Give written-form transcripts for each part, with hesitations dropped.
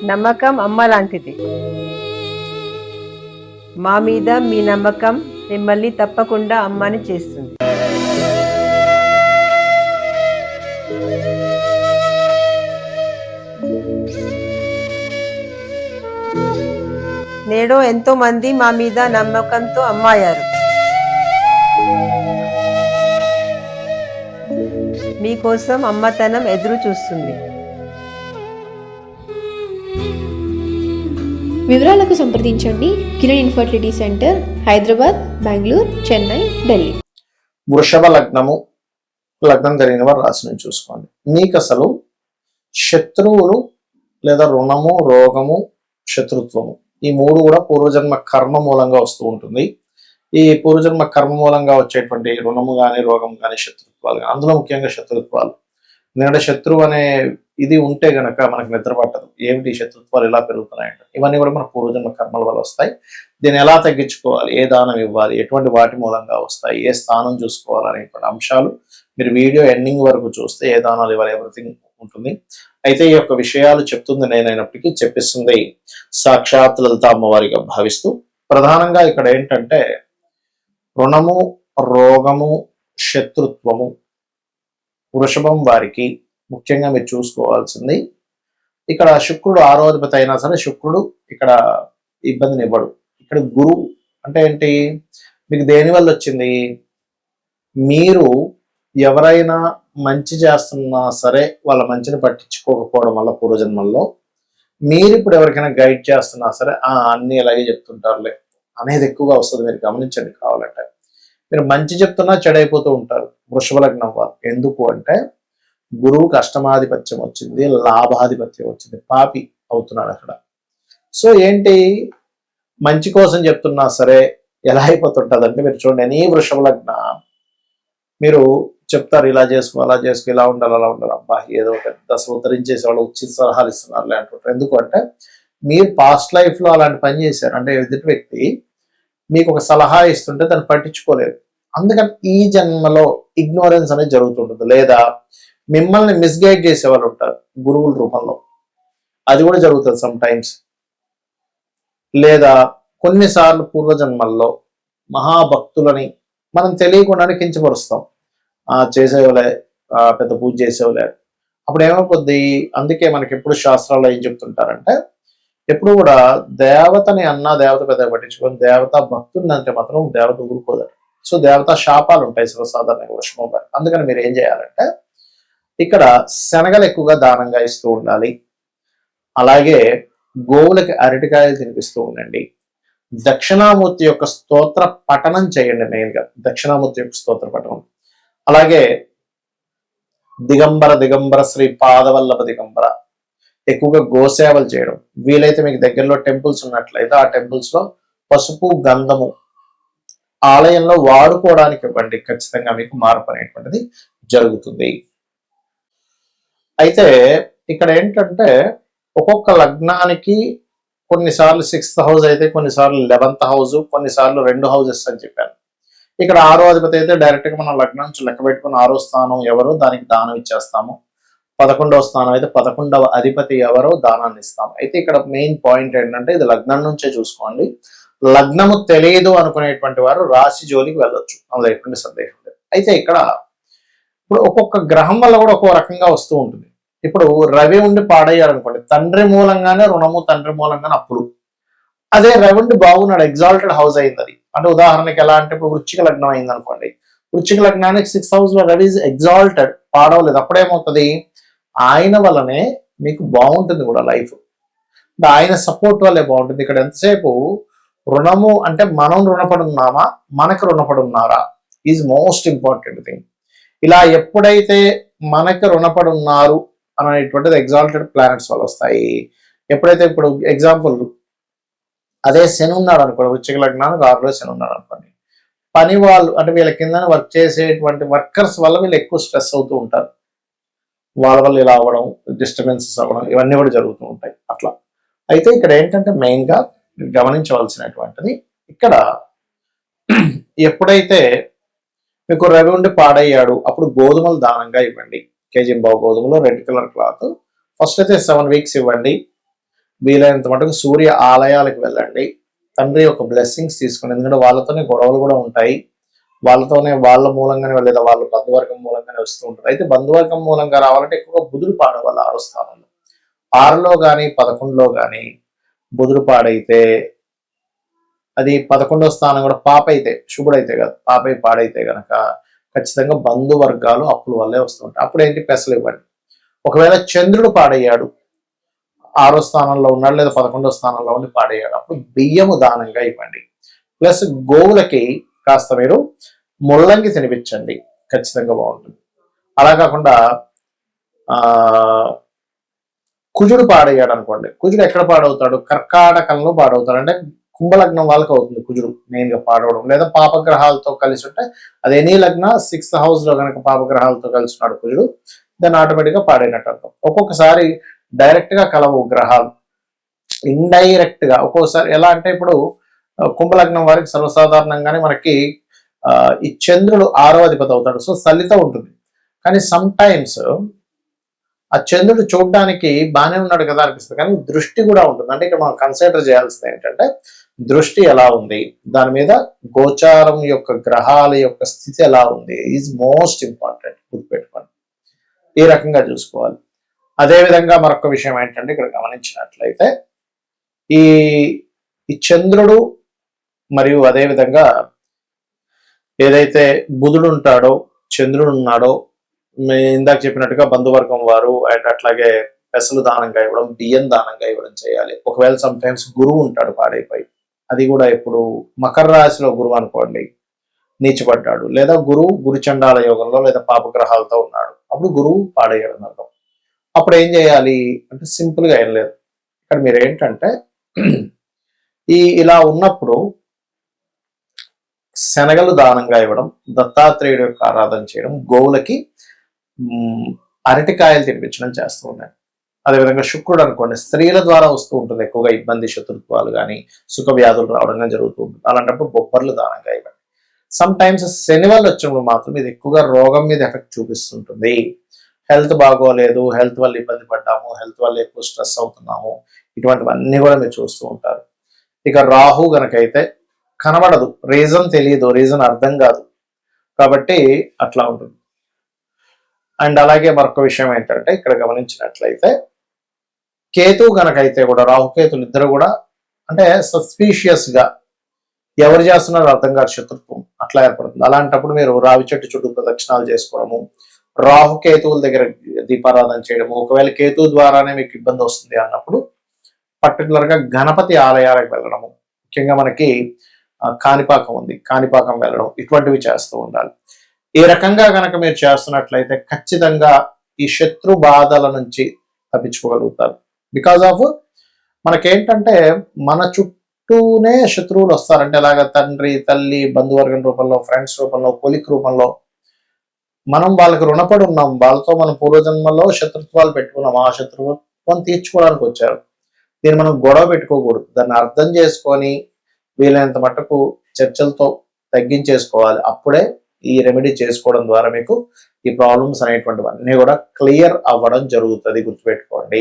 నమ్మకం అమ్మ లాంటిది. మా మీద మీ నమ్మకం మిమ్మల్ని తప్పకుండా అమ్మని చేస్తుంది. నేడు ఎంతో మంది మా మీద నమ్మకంతో అమ్మాయారు. మీకోసం అమ్మతనం ఎదురు చూస్తుంది. వివరాలకు సంప్రదించండి కిరణ్ ఇన్ఫర్టిలిటీ సెంటర్, హైదరాబాద్, బెంగళూరు, చెన్నై, ఢిల్లీ. వృషభ లగ్నం కలిగిన వారు రాశిని చూసుకోండి. మీకు అసలు శత్రువులు లేదా రుణము, రోగము, శత్రుత్వము ఈ మూడు కూడా పూర్వజన్మ కర్మ మూలంగా వస్తూ ఉంటుంది. ఈ పూర్వజన్మ కర్మ మూలంగా వచ్చేటువంటి రుణము కానీ, రోగం కానీ, శత్రుత్వాలు కానీ, అందులో ముఖ్యంగా శత్రుత్వాలు. ఎందుకంటే శత్రువు అనే ఇది ఉంటే గనక మనకు నిద్ర పట్టదు. ఏమిటి శత్రుత్వాలు ఎలా పెరుగుతున్నాయంట, ఇవన్నీ కూడా మన పూర్వజన్మ కర్మల వల్ల వస్తాయి. దీన్ని ఎలా తగ్గించుకోవాలి, ఏ దానం ఇవ్వాలి, ఎటువంటి వాటి మూలంగా వస్తాయి, ఏ స్థానం చూసుకోవాలి అనేటువంటి అంశాలు మీరు వీడియో ఎండింగ్ వరకు చూస్తే ఏ దానాలు ఇవ్వాలి ఎవ్రీథింగ్ ఉంటుంది. అయితే ఈ యొక్క విషయాలు చెప్తుంది నేనైనప్పటికీ చెప్పిస్తుంది సాక్షాత్ లలిత అమ్మవారిగా భావిస్తూ, ప్రధానంగా ఇక్కడ ఏంటంటే రుణము, రోగము, శత్రుత్వము వృషభం వారికి ముఖ్యంగా మీరు చూసుకోవాల్సింది. ఇక్కడ శుక్రుడు 6వ అధిపతి అయినా సరే శుక్రుడు ఇక్కడ ఇబ్బందిని ఇవ్వడు. ఇక్కడ గురువు అంటే ఏంటి, మీకు దేని వల్ల వచ్చింది, మీరు ఎవరైనా మంచి చేస్తున్నా సరే వాళ్ళ మంచిని పట్టించుకోకపోవడం వల్ల పూర్వజన్మల్లో, మీరు ఇప్పుడు ఎవరికైనా గైడ్ చేస్తున్నా సరే అన్ని ఇలాగే చెప్తుంటారులే అనేది ఎక్కువగా వస్తుంది. మీరు గమనించండి. కావాలంటే మీరు మంచి చెప్తున్నా చెడైపోతూ ఉంటారు వృషభ లగ్నం వారు. ఎందుకు అంటే గురువుకి అష్టమాధిపత్యం వచ్చింది, లాభాధిపత్యం వచ్చింది, పాపి అవుతున్నాడు అక్కడ. సో ఏంటి, మంచి కోసం చెప్తున్నా సరే ఎలా అయిపోతుంటుంది అంటే, మీరు చూడండి ఎనీ వృషభ లగ్న మీరు చెప్తారు ఇలా చేసుకో, అలా చేసుకో, ఇలా ఉండాలి, అలా ఉండాలి, అబ్బా ఏదో పెద్ద అసలు ఉద్ధరించేసే వాళ్ళు ఉచిత సలహాలు ఇస్తున్నారు అంటుంటారు. ఎందుకు అంటే మీరు పాస్ట్ లైఫ్ లో అలాంటి పని చేశారు. అంటే ఎదుటి వ్యక్తి మీకు ఒక సలహా ఇస్తుంటే దాన్ని పట్టించుకోలేదు. అందుకని ఈ జన్మలో ఇగ్నోరెన్స్ అనేది జరుగుతుంటుంది. లేదా మిమ్మల్ని మిస్గైడ్ చేసేవాళ్ళు ఉంటారు గురువుల రూపంలో, అది కూడా జరుగుతుంది సమ్ టైమ్స్. లేదా కొన్నిసార్లు పూర్వజన్మల్లో మహాభక్తులని మనం తెలియకుండానే కించపరుస్తాం. చేసేవాళ్ళే, పెద్ద పూజ చేసేవాళ్ళే. అప్పుడు ఏమైపోద్ది, అందుకే మనకి ఎప్పుడు శాస్త్రాల్లో ఏం చెప్తుంటారంటే, ఎప్పుడు కూడా దేవతని దేవత పెద్ద పట్టించుకొని దేవత భక్తుడిని అంటే మాత్రం దేవత ఊరుకోదారు. సో దేవత శాపాలు ఉంటాయి సర్వసాధారణంగా వృషభం వారికి. అందుకని మీరు ఏం చేయాలంటే ఇక్కడ శనగలు ఎక్కువగా దానంగా ఇస్తూ ఉండాలి. అలాగే గోవులకి అరటికాయలు తినిపిస్తూ ఉండండి. దక్షిణామూర్తి యొక్క స్తోత్ర పఠనం చేయండి. మెయిన్గా దక్షిణామూర్తి యొక్క స్తోత్ర పఠనం. అలాగే దిగంబర శ్రీ పాదవల్లభ దిగంబర ఎక్కువగా గోసేవలు చేయడం. వీలైతే మీకు దగ్గరలో టెంపుల్స్ ఉన్నట్లయితే ఆ టెంపుల్స్ లో పసుపు, గంధము ఆలయంలో వాడుకోవడానికి ఇవ్వండి. ఖచ్చితంగా మీకు మార్పు అనేటువంటిది జరుగుతుంది. అయితే ఇక్కడ ఏంటంటే ఒక్కొక్క లగ్నానికి కొన్నిసార్లు 6th హౌస్ అయితే, కొన్నిసార్లు 11th హౌస్, కొన్నిసార్లు 2 హౌసెస్ అని చెప్పాను. ఇక్కడ 6వ అధిపతి అయితే డైరెక్ట్ గా మనం లగ్నం నుంచి లెక్క పెట్టుకుని 6వ స్థానం ఎవరో దానికి దానం ఇచ్చేస్తాము. 11వ స్థానం అయితే 11వ అధిపతి ఎవరో దానాన్ని ఇస్తాము. అయితే ఇక్కడ మెయిన్ పాయింట్ ఏంటంటే ఇది లగ్నం నుంచే చూసుకోండి. లగ్నము తెలియదు అనుకునేటువంటి వారు రాశి జోలికి వెళ్ళొచ్చు, అందులో ఎటువంటి సందేహం లేదు. అయితే ఇక్కడ ఇప్పుడు ఒక్కొక్క గ్రహం వల్ల కూడా ఒక్కో రకంగా వస్తూ ఉంటుంది. ఇప్పుడు రవి ఉండి పాడయ్యారు అనుకోండి, తండ్రి మూలంగానే రుణము, తండ్రి మూలంగానే అప్పుడు. అదే రవి ఉండి బాగున్నాడు, ఎగ్జాల్టెడ్ హౌస్ అయింది అది. అంటే ఉదాహరణకి ఎలా అంటే ఇప్పుడు వృశ్చిక లగ్నం అయింది అనుకోండి, వృశ్చిక లగ్నానికి 6th హౌస్ లో రవి ఎగ్జాల్టెడ్, పాడవలేదు. అప్పుడేమవుతుంది, ఆయన వల్లనే మీకు బాగుంటుంది కూడా లైఫ్. ఆయన సపోర్ట్ వల్లే బాగుంటుంది. ఇక్కడ ఎంతసేపు రుణము అంటే మనం రుణపడి ఉన్నామా, మనకు రుణపడి ఉన్నారా ఈజ్ మోస్ట్ ఇంపార్టెంట్ థింగ్. ఇలా ఎప్పుడైతే మనకు రుణపడి ఉన్నారు అనేటువంటిది ఎగ్జాల్టెడ్ ప్లానెట్స్ వల్ల వస్తాయి. ఎప్పుడైతే ఇప్పుడు ఎగ్జాంపుల్ అదే శని ఉన్నాడు అనుకోండి, వృశ్చిక లగ్నానికి 6లో శని ఉన్నాడు అనుకోండి, పని వాళ్ళు అంటే వీళ్ళ కింద వర్క్ చేసేటువంటి వర్కర్స్ వల్ల వీళ్ళు ఎక్కువ స్ట్రెస్ అవుతూ ఉంటారు. వాళ్ళ వల్ల ఇలా అవ్వడం, డిస్టర్బెన్సెస్ అవ్వడం, ఇవన్నీ కూడా జరుగుతూ ఉంటాయి అట్లా. అయితే ఇక్కడ ఏంటంటే మెయిన్గా గమనించవలసినటువంటిది, ఇక్కడ ఎప్పుడైతే మీకు రవి ఉండి పాడయ్యాడు అప్పుడు గోధుమలు దానంగా ఇవ్వండి. కేజీ బావు గోధుమలు, రెడ్ కలర్ క్లాత్ ఫస్ట్ అయితే 7 వీక్స్ ఇవ్వండి. వీలైనంత మటుకు సూర్య ఆలయాలకు వెళ్ళండి. తండ్రి యొక్క బ్లెస్సింగ్స్ తీసుకోండి. ఎందుకంటే వాళ్ళతోనే గొడవలు కూడా ఉంటాయి. వాళ్ళతోనే వాళ్ళ మూలంగానే లేదా వాళ్ళ బంధువర్గం మూలంగానే వస్తూ ఉంటారు. అయితే బంధువర్గం మూలంగా రావాలంటే ఎక్కువగా బుధుడు పాడవాలి 6వ స్థానంలో. 6లో కానీ 11లో కానీ బుధుడు పాడైతే అది 11వ స్థానం కూడా పాపైతే, శుభుడైతే కాదు, పాపై పాడైతే గనక ఖచ్చితంగా బంధువర్గాలు అప్పుల వల్లే వస్తుంటాయి. అప్పుడు ఏంటి, పెసలు ఇవ్వండి. ఒకవేళ చంద్రుడు పాడయ్యాడు, 6వ స్థానంలో ఉన్నాడు లేదా 11వ స్థానంలో ఉండి పాడయ్యాడు, అప్పుడు బియ్యము దానంగా ఇవ్వండి. ప్లస్ గోవులకి కాస్త మీరు ముల్లంగి తినిపించండి, ఖచ్చితంగా బాగుంటుంది. అలా కాకుండా కుజుడు పాడయ్యాడు అనుకోండి, కుజుడు ఎక్కడ పాడవుతాడు, కర్కాటకంలో పాడవుతాడు. అంటే కుంభలగ్నం వాళ్ళకి అవుతుంది కుజుడు మెయిన్ గా పాడవడం, లేదా పాపగ్రహాలతో కలిసి ఉంటే అది ఎనీ లగ్న 6th హౌస్ లో కనుక పాపగ్రహాలతో కలిసి ఉన్నాడు కుజుడు, దాన్ని ఆటోమేటిక్ గా పాడైనట్టు అర్థం. ఒక్కొక్కసారి డైరెక్ట్ గా కలవు గ్రహాలు, ఇండైరెక్ట్ గా. ఒక్కొక్కసారి ఎలా అంటే ఇప్పుడు కుంభలగ్నం వారికి సర్వసాధారణంగానే మనకి ఈ చంద్రుడు 6వ అధిపతి అవుతాడు, సో సలిత ఉంటుంది. కానీ సమ్ టైమ్స్ ఆ చంద్రుడు చూడడానికి బాగానే ఉన్నాడు కదా అనిపిస్తుంది, కానీ దృష్టి కూడా ఉంటుంది. అంటే ఇక్కడ మనం కన్సిడర్ చేయాల్సింది ఏంటంటే దృష్టి ఎలా ఉంది, దాని మీద గోచారం యొక్క గ్రహాల యొక్క స్థితి ఎలా ఉంది ఈజ్ మోస్ట్ ఇంపార్టెంట్, గుర్తుపెట్టుకోండి. ఈ రకంగా చూసుకోవాలి. అదేవిధంగా మరొక విషయం ఏంటంటే ఇక్కడ గమనించినట్లయితే ఈ చంద్రుడు మరియు అదేవిధంగా ఏదైతే బుధుడు ఉంటాడో, చంద్రుడు ఉన్నాడో, ఇందాక చెప్పినట్టుగా బంధువర్గం వారు అండ్ అట్లాగే పెసలు దానంగా ఇవ్వడం, బియ్యం దానంగా ఇవ్వడం చేయాలి. ఒకవేళ సమ్ టైమ్స్ గురువు ఉంటాడు పాడైపోయి, అది కూడా ఇప్పుడు మకర రాశిలో గురువు అనుకోండి నీచిపడ్డాడు, లేదా గురు చండాల యోగంలో లేదా పాపగ్రహాలతో ఉన్నాడు, అప్పుడు గురువు పాడయ్యాడు అర్థం. అప్పుడు ఏం చేయాలి అంటే సింపుల్ గా ఏం లేదు. ఇక్కడ మీరు ఏంటంటే ఇలా ఉన్నప్పుడు శనగలు దానంగా ఇవ్వడం, దత్తాత్రేయుడు యొక్క ఆరాధన చేయడం, గోవులకి అరటికాయలు తినిపించడం చేస్తూ ఉన్నాయి. అదేవిధంగా శుక్రుడు అనుకోండి, స్త్రీల ద్వారా వస్తూ ఉంటుంది ఎక్కువగా ఇబ్బంది, శత్రుత్వాలు కానీ సుఖ వ్యాధులు రావడం జరుగుతూ ఉంటుంది. అలాంటప్పుడు బొబ్బర్లు దానంగా ఇవ్వండి. సమ్ టైమ్స్ శని వల్ల వచ్చినప్పుడు మాత్రం ఇది ఎక్కువగా రోగం మీద ఎఫెక్ట్ చూపిస్తుంటుంది. హెల్త్ బాగోలేదు, హెల్త్ వల్ల ఇబ్బంది పడ్డాము, హెల్త్ వల్ల ఎక్కువ స్ట్రెస్ అవుతున్నాము, ఇటువంటివన్నీ కూడా మీరు చూస్తూ ఉంటారు. ఇక రాహు గనకైతే కనబడదు, రీజన్ తెలియదు, రీజన్ అర్థం కాదు, కాబట్టి అట్లా ఉంటుంది. అండ్ అలాగే మరొక విషయం ఏంటంటే ఇక్కడ గమనించినట్లయితే కేతు గనకైతే కూడా, రాహుకేతులు ఇద్దరు కూడా అంటే సస్పీషియస్ గా ఎవరు చేస్తున్నారో అర్థం కాదు, శత్రుత్వం అట్లా ఏర్పడుతుంది. అలాంటప్పుడు మీరు రావి చెట్టు చుట్టూ ప్రదక్షిణాలు చేసుకోవడము, రాహుకేతువుల దగ్గర దీపారాధన చేయడము. ఒకవేళ కేతువు ద్వారానే మీకు ఇబ్బంది వస్తుంది అన్నప్పుడు పర్టికులర్ గా గణపతి ఆలయాలకు వెళ్ళడము, ముఖ్యంగా మనకి కాణిపాకం ఉంది, కాణిపాకం వెళ్ళడం, ఇటువంటివి చేస్తూ ఉండాలి. ఈ రకంగా కనుక మీరు చేస్తున్నట్లయితే ఖచ్చితంగా ఈ శత్రు బాధల నుంచి తప్పించుకోగలుగుతారు. బికాజ్ ఆఫ్ మనకేంటంటే మన చుట్టూనే శత్రువులు వస్తారంటే ఎలాగ తండ్రి, తల్లి, బంధువర్గం రూపంలో, ఫ్రెండ్స్ రూపంలో, కొలిక్ రూపంలో మనం వాళ్ళకి రుణపడి ఉన్నాం, వాళ్ళతో మనం పూర్వజన్మలో శత్రుత్వాలు పెట్టుకున్నాం, ఆ శత్రుత్వం తీర్చుకోవడానికి వచ్చారు. దీన్ని మనం గొడవ పెట్టుకోకూడదు, దాన్ని అర్థం చేసుకొని వీలైనంత మట్టుకు చర్చలతో తగ్గించేసుకోవాలి. అప్పుడే ఈ రెమెడీ చేసుకోవడం ద్వారా మీకు ఈ ప్రాబ్లమ్స్ అనేటువంటివన్నీ కూడా క్లియర్ అవ్వడం జరుగుతుంది, గుర్తుపెట్టుకోండి.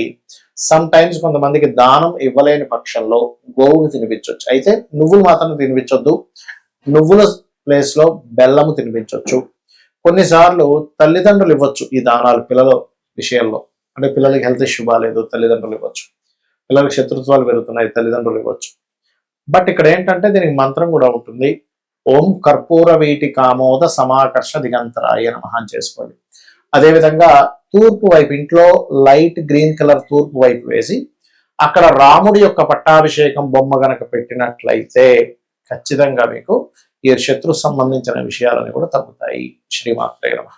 సమ్ టైమ్స్ కొంతమందికి దానం ఇవ్వలేని పక్షంలో గోవుకి తినిపించవచ్చు, అయితే నువ్వులు మాత్రం తినిపించొద్దు, నువ్వుల ప్లేస్ లో బెల్లము తినిపించవచ్చు. కొన్నిసార్లు తల్లిదండ్రులు ఇవ్వచ్చు ఈ దానాలు పిల్లల విషయంలో, అంటే పిల్లలకి హెల్త్ ఇష్యూ బాగాలేదు, తల్లిదండ్రులు ఇవ్వచ్చు, పిల్లలకి శత్రుత్వాలు పెరుగుతున్నాయి, తల్లిదండ్రులు ఇవ్వచ్చు. బట్ ఇక్కడ ఏంటంటే దీనికి మంత్రం కూడా ఉంటుంది, ఓం కర్పూర వీటి కామోద సమాకర్ష దిగంతరాయ నమః అని చేసుకోండి. అదేవిధంగా తూర్పు వైపు, ఇంట్లో లైట్ గ్రీన్ కలర్ తూర్పు వైపు వేసి అక్కడ రాముడి యొక్క పట్టాభిషేకం బొమ్మ గనక పెట్టినట్లయితే ఖచ్చితంగా మీకు ఈ శత్రు సంబంధించిన విషయాలని కూడా తగ్గుతాయి. శ్రీమాత్రే నమః.